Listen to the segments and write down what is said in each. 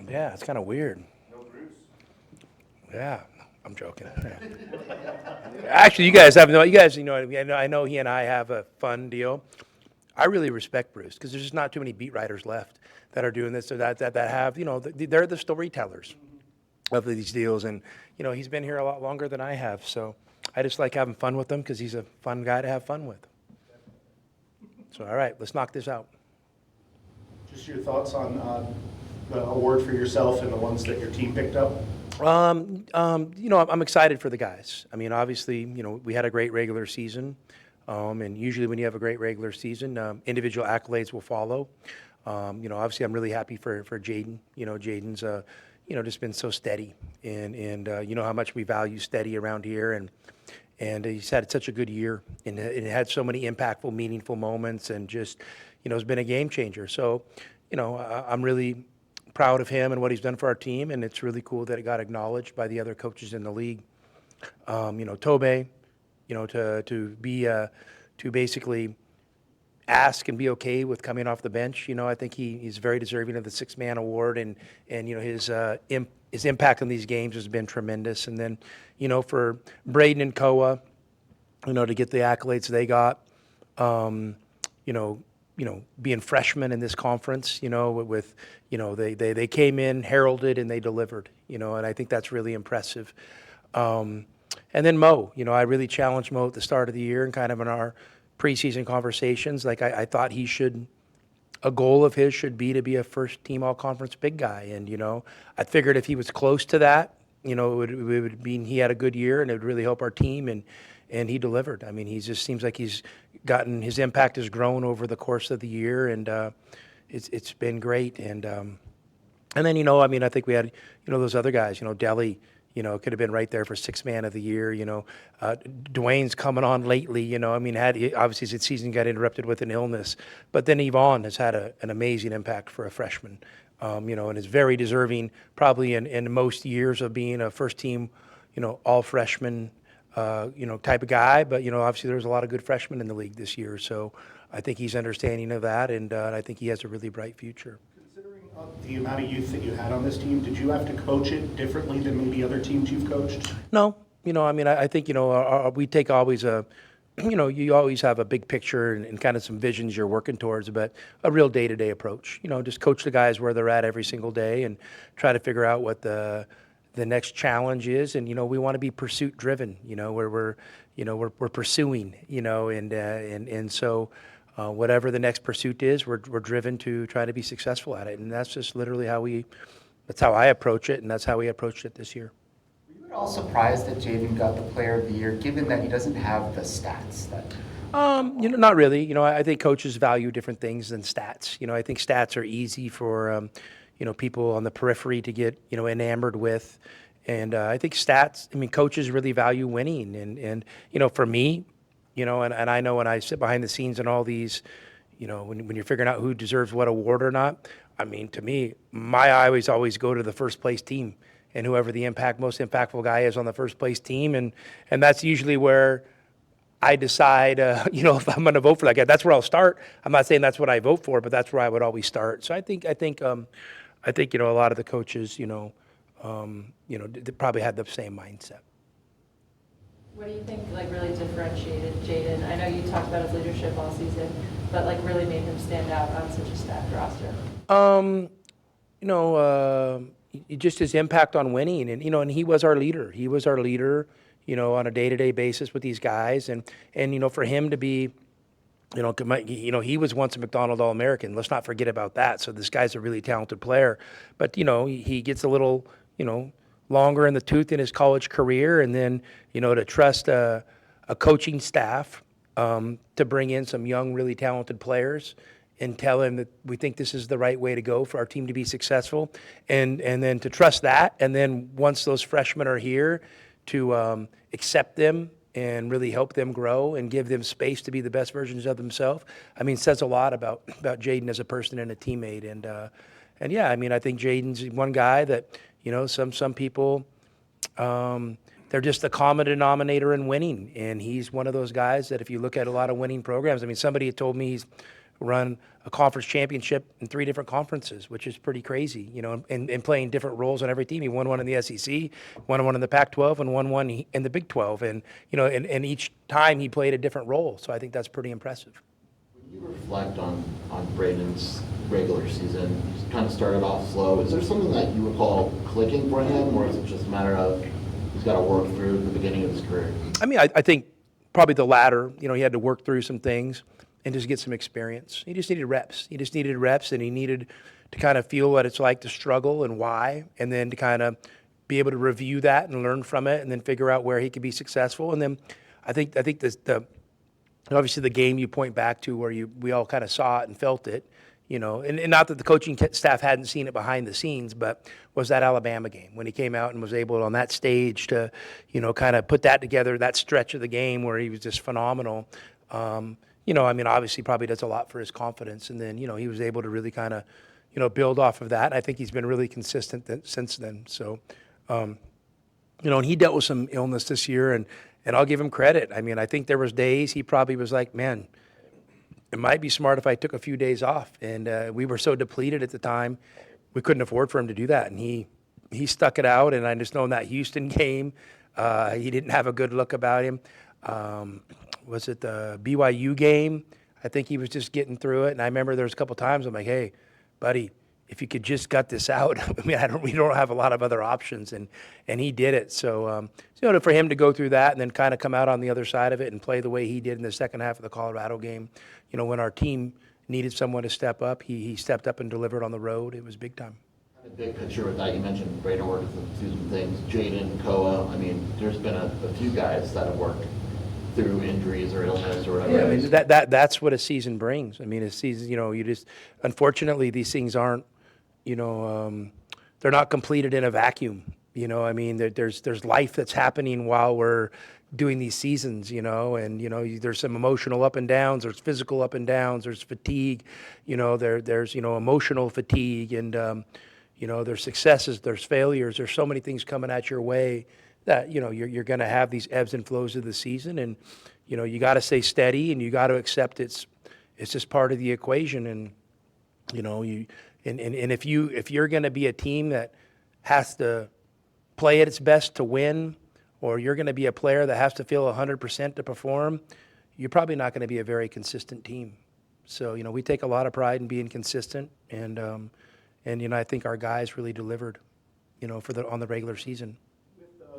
Yeah, it's kind of weird. Yeah, I'm joking. Actually, you guys have no. You guys, I know he and I have a fun deal. I really respect Bruce because there's just not too many beat writers left that are doing this or that have, they're the storytellers of these deals, and he's been here a lot longer than I have. So I just like having fun with him because he's a fun guy to have fun with. So all right, let's knock this out. Just your thoughts on the award for yourself and the ones that your team picked up? I'm excited for the guys. I mean, obviously, we had a great regular season, and usually when you have a great regular season, individual accolades will follow. Obviously, I'm really happy for Jaden. Jaden's, just been so steady, and you know how much we value steady around here, and he's had such a good year, and it had so many impactful, meaningful moments, and just, has been a game changer. So, I'm really proud of him and what he's done for our team, and it's really cool that it got acknowledged by the other coaches in the league. Tobey, to be to basically ask and be okay with coming off the bench. I think he's very deserving of the six-man award, and his impact on these games has been tremendous. And then, for Braden and Koa, to get the accolades they got, being freshmen in this conference, with they came in, heralded, and they delivered, and I think that's really impressive. And then Mo, I really challenged Mo at the start of the year and kind of in our preseason conversations. Like I thought a goal of his should be to be a first team all conference big guy. And, I figured if he was close to that, it would mean he had a good year and it would really help our team. And he delivered. I mean, he just seems like his impact has grown over the course of the year, and it's been great. And then, I think we had, those other guys, Delhi, could have been right there for sixth man of the year. Dwayne's coming on lately, obviously his season got interrupted with an illness, but then Yvonne has had an amazing impact for a freshman, and is very deserving probably in most years of being a first team, all freshman, type of guy. But, obviously there's a lot of good freshmen in the league this year. So I think he's understanding of that, and I think he has a really bright future. Considering the amount of youth that you had on this team, did you have to coach it differently than maybe other teams you've coached? No. I think, we take always you always have a big picture and kind of some visions you're working towards, but a real day-to-day approach. Just coach the guys where they're at every single day and try to figure out what the next challenge is. And, we want to be pursuit driven, where we're pursuing, and so whatever the next pursuit is, we're driven to try to be successful at it. And that's just literally that's how I approach it. And that's how we approached it this year. Were you at all surprised that Jaden got the player of the year, given that he doesn't have the stats that? Not really. I think coaches value different things than stats. I think stats are easy for, people on the periphery to get, enamored with. And I think coaches really value winning. And for me, and I know when I sit behind the scenes and all these, when you're figuring out who deserves what award or not, to me, my eye always go to the first place team and whoever the most impactful guy is on the first place team. And that's usually where I decide, if I'm going to vote for that guy. That's where I'll start. I'm not saying that's what I vote for, but that's where I would always start. So I think a lot of the coaches, they probably had the same mindset. What do you think really differentiated Jaden? I know you talked about his leadership all season, but really made him stand out on such a stacked roster. Just his impact on winning, and he was our leader. He was our leader, on a day-to-day basis with these guys, and for him to be, he was once a McDonald All-American. Let's not forget about that. So this guy's a really talented player, but he gets a little, longer in the tooth in his college career, and then to trust a coaching staff to bring in some young, really talented players and tell him that we think this is the right way to go for our team to be successful, and then to trust that, and then once those freshmen are here, to accept them and really help them grow and give them space to be the best versions of themselves. Says a lot about Jaden as a person and a teammate, and yeah, I think Jaden's one guy that. Some people, they're just the common denominator in winning. And he's one of those guys that if you look at a lot of winning programs, somebody had told me he's run a conference championship in 3 different conferences, which is pretty crazy, you know, and playing different roles on every team. He won one in the SEC, won one in the Pac-12, and won one in the Big 12. And, you know, and each time he played a different role. So I think that's pretty impressive. When you reflect on Braden's regular season, he's kind of started off slow. Is there something that you recall clicking for him, or is it just a matter of he's got to work through the beginning of his career? I mean, I think probably the latter. You know, he had to work through some things and just get some experience. He just needed reps. He just needed reps, and he needed to kind of feel what it's like to struggle and why, and then to kind of be able to review that and learn from it, and then figure out where he could be successful. And then I think the obviously the game you point back to where we all kind of saw it and felt it, you know, and not that the coaching staff hadn't seen it behind the scenes, but was that Alabama game when he came out and was able on that stage to, you know, kind of put that together, that stretch of the game where he was just phenomenal. You know, I mean, obviously probably does a lot for his confidence. And then, you know, he was able to really kind of, you know, build off of that. And I think he's been really consistent since then. So, you know, and he dealt with some illness this year, and I'll give him credit. I mean, I think there was days he probably was like, man, it might be smart if I took a few days off. And we were so depleted at the time, we couldn't afford for him to do that. And he stuck it out. And I just know in that Houston game, he didn't have a good look about him. Was it the BYU game? I think he was just getting through it. And I remember there was a couple times I'm like, hey, buddy, if you could just gut this out. I mean, we don't have a lot of other options. And he did it. So, you know, for him to go through that and then kind of come out on the other side of it and play the way he did in the second half of the Colorado game, you know, when our team needed someone to step up, he stepped up and delivered on the road. It was big time. The big picture with that, you mentioned Braden worked through some things, Jaden, Koa. I mean, there's been a few guys that have worked through injuries or illness or whatever. Yeah, I mean, that's what a season brings. I mean, a season, you know, you just, unfortunately, these things aren't, you know, they're not completed in a vacuum. You know, I mean, there's life that's happening while we're doing these seasons, you know, and, you know, there's some emotional up and downs, there's physical up and downs, there's fatigue, you know, there's, you know, emotional fatigue, and, you know, there's successes, there's failures, there's so many things coming at your way that, you know, you're going to have these ebbs and flows of the season, and, you know, you got to stay steady, and you got to accept it's just part of the equation. And, you know, and if you're going to be a team that has to play at its best to win, or you're going to be a player that has to feel 100% to perform, you're probably not going to be a very consistent team. So, you know, we take a lot of pride in being consistent, and you know, I think our guys really delivered, you know, on the regular season.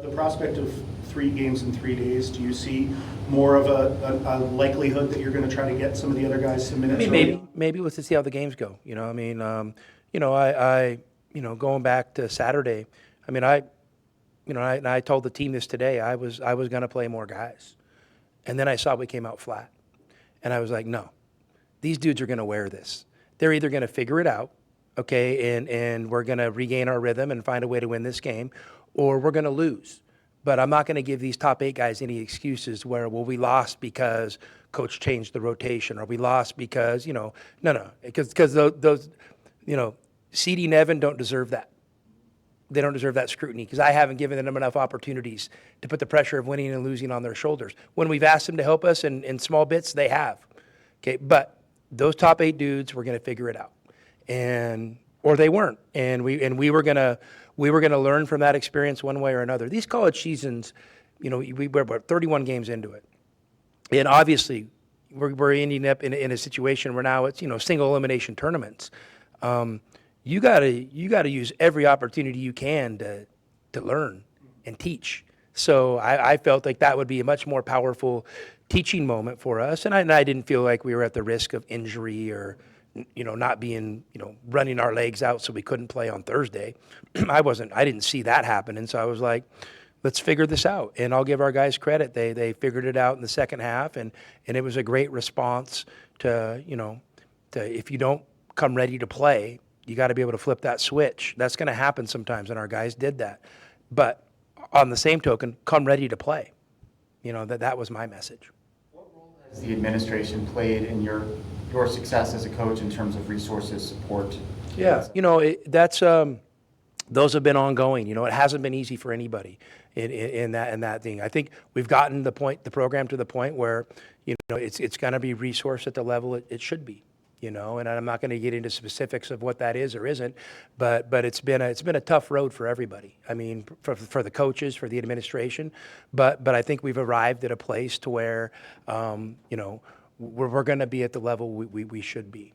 The prospect of 3 games in 3 days, do you see more of a likelihood that you're going to try to get some of the other guys some minutes? I mean, maybe let's just see how the games go. You know, I mean, you know, I you know, going back to Saturday, I mean, you know, I told the team this today. I was going to play more guys, and then I saw we came out flat, and I was like, no, these dudes are going to wear this. They're either going to figure it out, okay, and we're going to regain our rhythm and find a way to win this game, or we're going to lose. But I'm not going to give these top 8 guys any excuses where, well, we lost because coach changed the rotation, or we lost because, you know, no, because those, you know, CD and Evan don't deserve that. They don't deserve that scrutiny, because I haven't given them enough opportunities to put the pressure of winning and losing on their shoulders. When we've asked them to help us in small bits, they have. Okay, but those top 8 dudes were going to figure it out, or they weren't, and we were going to learn from that experience one way or another. These college seasons, you know, we're about 31 games into it, and obviously we're ending up in a situation where now it's, you know, single elimination tournaments. You gotta use every opportunity you can to learn and teach. So I felt like that would be a much more powerful teaching moment for us, and I didn't feel like we were at the risk of injury or, you know, not being, you know, running our legs out so we couldn't play on Thursday. I didn't see that happen, and so I was like, let's figure this out. And I'll give our guys credit. They figured it out in the second half, and it was a great response to, you know, if you don't come ready to play, you got to be able to flip that switch. That's going to happen sometimes, and our guys did that. But on the same token, come ready to play. You know, that was my message. What role has the administration played in your success as a coach in terms of resources, support? Yeah, you know, that's those have been ongoing. You know, it hasn't been easy for anybody in that thing. I think we've gotten the program to the point where, you know, it's going to be resourced at the level it should be. you know, and I'm not going to get into specifics of what that is or isn't, but it's been a tough road for everybody. I mean, for the coaches, for the administration, but I think we've arrived at a place to where, you know, we're going to be at the level we should be.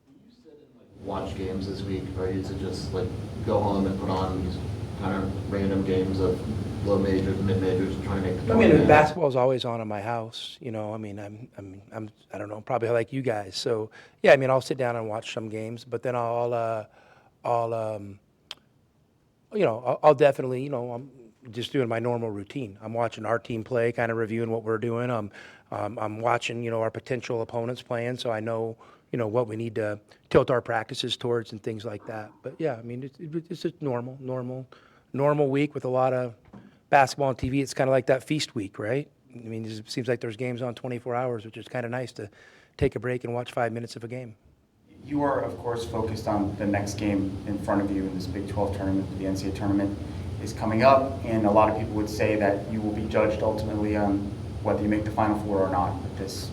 You sit and like watch games this week, or is it just like go home and put on these kind of random games of low majors, mid majors, trying to make the I mean, tournament? basketball's always on in my house, you know. I mean, I don't know, probably like you guys. So yeah, I mean, I'll sit down and watch some games, but then I'll definitely, you know, I'm just doing my normal routine. I'm watching our team play, kind of reviewing what we're doing. I'm watching, you know, our potential opponents playing, so I know, you know, what we need to tilt our practices towards and things like that. But yeah, I mean, it's just normal week with a lot of basketball on TV. It's kind of like that feast week, right? I mean, it seems like there's games on 24 hours, which is kind of nice to take a break and watch 5 minutes of a game. You are, of course, focused on the next game in front of you in this Big 12 tournament. The NCAA tournament is coming up, and a lot of people would say that you will be judged ultimately on whether you make the Final Four or not with this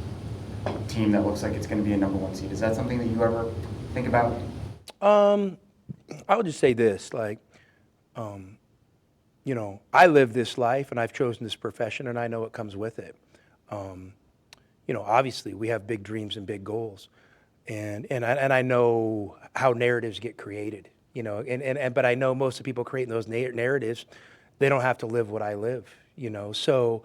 team that looks like it's going to be a number 1 seed. Is that something that you ever think about? I would just say this, like, you know, I live this life and I've chosen this profession and I know what comes with it. You know, obviously we have big dreams and big goals, and I know how narratives get created, you know, but I know most of the people creating those narratives, they don't have to live what I live, you know. So,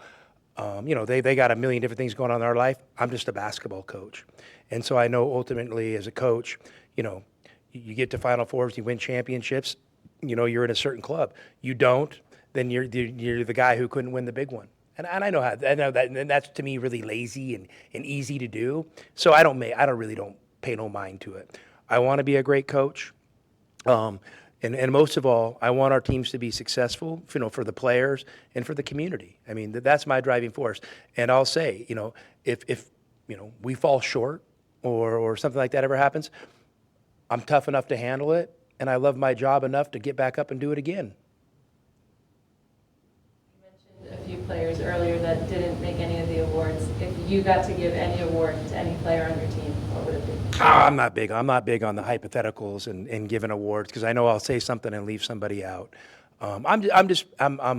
you know, they got a million different things going on in their life. I'm just a basketball coach. And so I know ultimately as a coach, you know, you get to Final Fours, you win championships, you know, you're in a certain club. You don't, then you're the guy who couldn't win the big one. And I know that, and that's to me really lazy and easy to do. So I don't pay no mind to it. I want to be a great coach. And most of all, I want our teams to be successful, you know, for the players and for the community. I mean, that's my driving force. And I'll say, you know, if you know, we fall short or something like that ever happens, I'm tough enough to handle it, and I love my job enough to get back up and do it again. You mentioned a few players earlier that didn't make any of the awards. If you got to give any award to any player on your team, what would it be? I'm not big on the hypotheticals and giving awards, because I know I'll say something and leave somebody out. I'm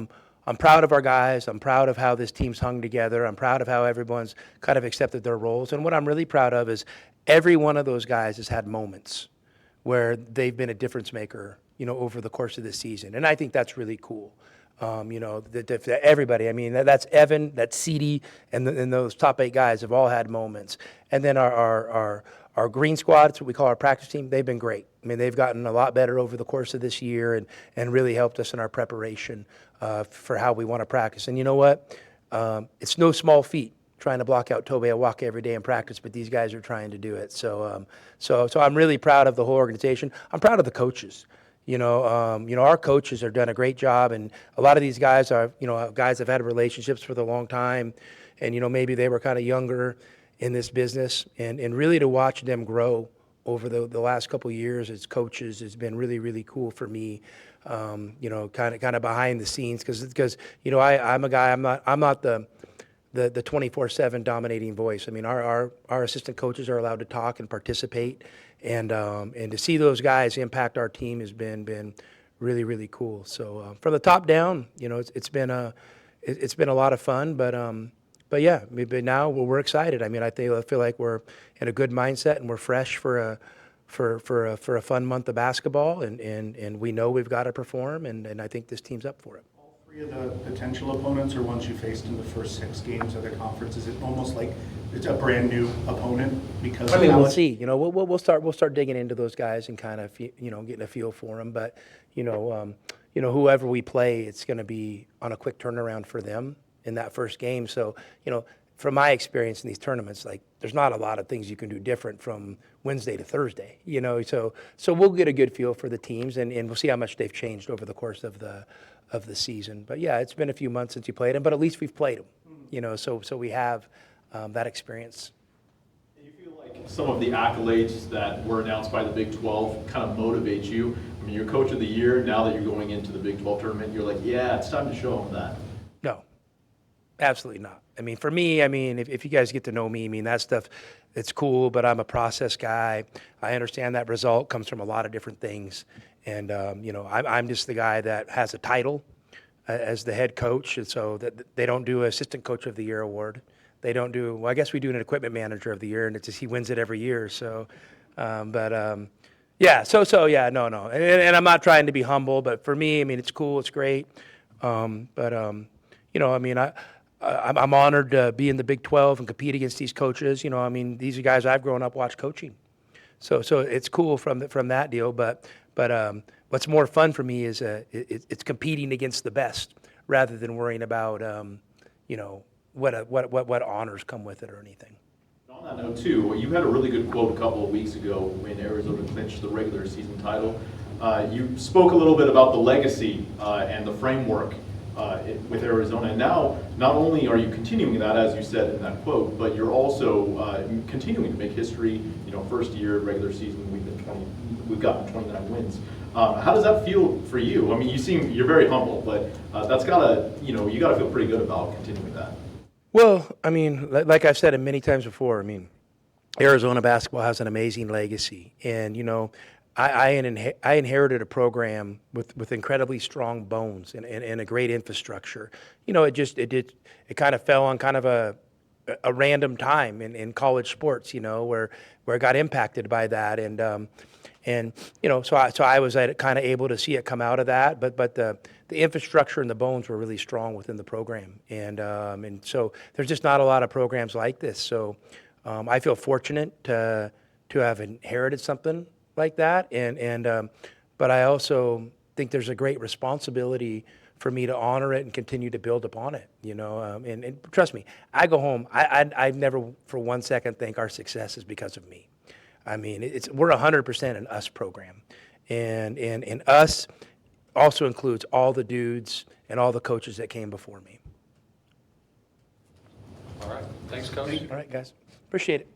proud of our guys. I'm proud of how this team's hung together. I'm proud of how everyone's kind of accepted their roles. And what I'm really proud of is every one of those guys has had moments where they've been a difference maker, you know, over the course of the season. And I think that's really cool. You know, that everybody, I mean, that's Evan, that's Ceedy, and those top 8 guys have all had moments. And then our green squad, it's what we call our practice team, they've been great. I mean, they've gotten a lot better over the course of this year and really helped us in our preparation for how we want to practice. And you know what? It's no small feat trying to block out Tobe Awaka every day in practice, but these guys are trying to do it. So I'm really proud of the whole organization. I'm proud of the coaches. You know, our coaches have done a great job, and a lot of these guys are, you know, guys have had relationships for a long time, and, you know, maybe they were kind of younger in this business, and really to watch them grow over the last couple of years as coaches has been really, really cool for me. You know, kind of behind the scenes, because you know, I'm a guy, I'm not the 24/7 dominating voice. I mean, our assistant coaches are allowed to talk and participate, and to see those guys impact our team has been really, really cool. So from the top down, you know, it's been a lot of fun, but yeah, maybe now we're excited. I mean, I feel like we're in a good mindset and we're fresh for a fun month of basketball, and we know we've got to perform, and I think this team's up for it. 3 of the potential opponents are ones you faced in the first 6 games of the conference. Is it almost like it's a brand new opponent because? I mean, we'll see. You know, we'll start digging into those guys and kind of, you know, getting a feel for them. But you know, whoever we play, it's going to be on a quick turnaround for them in that first game. So, you know, from my experience in these tournaments, like, there's not a lot of things you can do different from Wednesday to Thursday. You know, so we'll get a good feel for the teams, and we'll see how much they've changed over the course of the season. But yeah, it's been a few months since you played them, but at least we've played them, you know, so we have that experience. Do you feel like some of the accolades that were announced by the Big 12 kind of motivate you? I mean, you're coach of the year. Now that you're going into the Big 12 tournament, you're like, yeah, it's time to show them that. No. Absolutely not. I mean, for me, I mean, if you guys get to know me, I mean, that stuff, it's cool, but I'm a process guy. I understand that result comes from a lot of different things. And, you know, I'm just the guy that has a title as the head coach. And so that they don't do assistant coach of the year award. They don't do, well, I guess we do an equipment manager of the year, and it's just, he wins it every year. So, yeah, yeah, no. And I'm not trying to be humble, but for me, I mean, it's cool, it's great. You know, I mean, I'm honored to be in the Big 12 and compete against these coaches. You know, I mean, these are guys I've grown up watched coaching. So it's cool from that deal. But what's more fun for me is it's competing against the best rather than worrying about you know, what honors come with it or anything. On that note too, you had a really good quote a couple of weeks ago when Arizona clinched the regular season title. You spoke a little bit about the legacy and the framework with Arizona. And now, not only are you continuing that, as you said in that quote, but you're also continuing to make history. You know, first year regular season, we've gotten 29 wins. How does that feel for you? I mean, you're very humble, but that's gotta, you know, you gotta feel pretty good about continuing that. Well, I mean, like I've said it many times before, I mean, Arizona basketball has an amazing legacy. And, you know, I inherited a program with incredibly strong bones and a great infrastructure. You know, it kind of fell on kind of a random time in college sports, you know, where I got impacted by that. And you know, so I was kind of able to see it come out of that, but the infrastructure and the bones were really strong within the program, and so there's just not a lot of programs like this. So I feel fortunate to have inherited something like that, but I also think there's a great responsibility for me to honor it and continue to build upon it. You know, and trust me, I go home, I never for one second think our success is because of me. I mean, we're 100% an us program, and us also includes all the dudes and all the coaches that came before me. All right. Thanks, Coach. All right, guys. Appreciate it.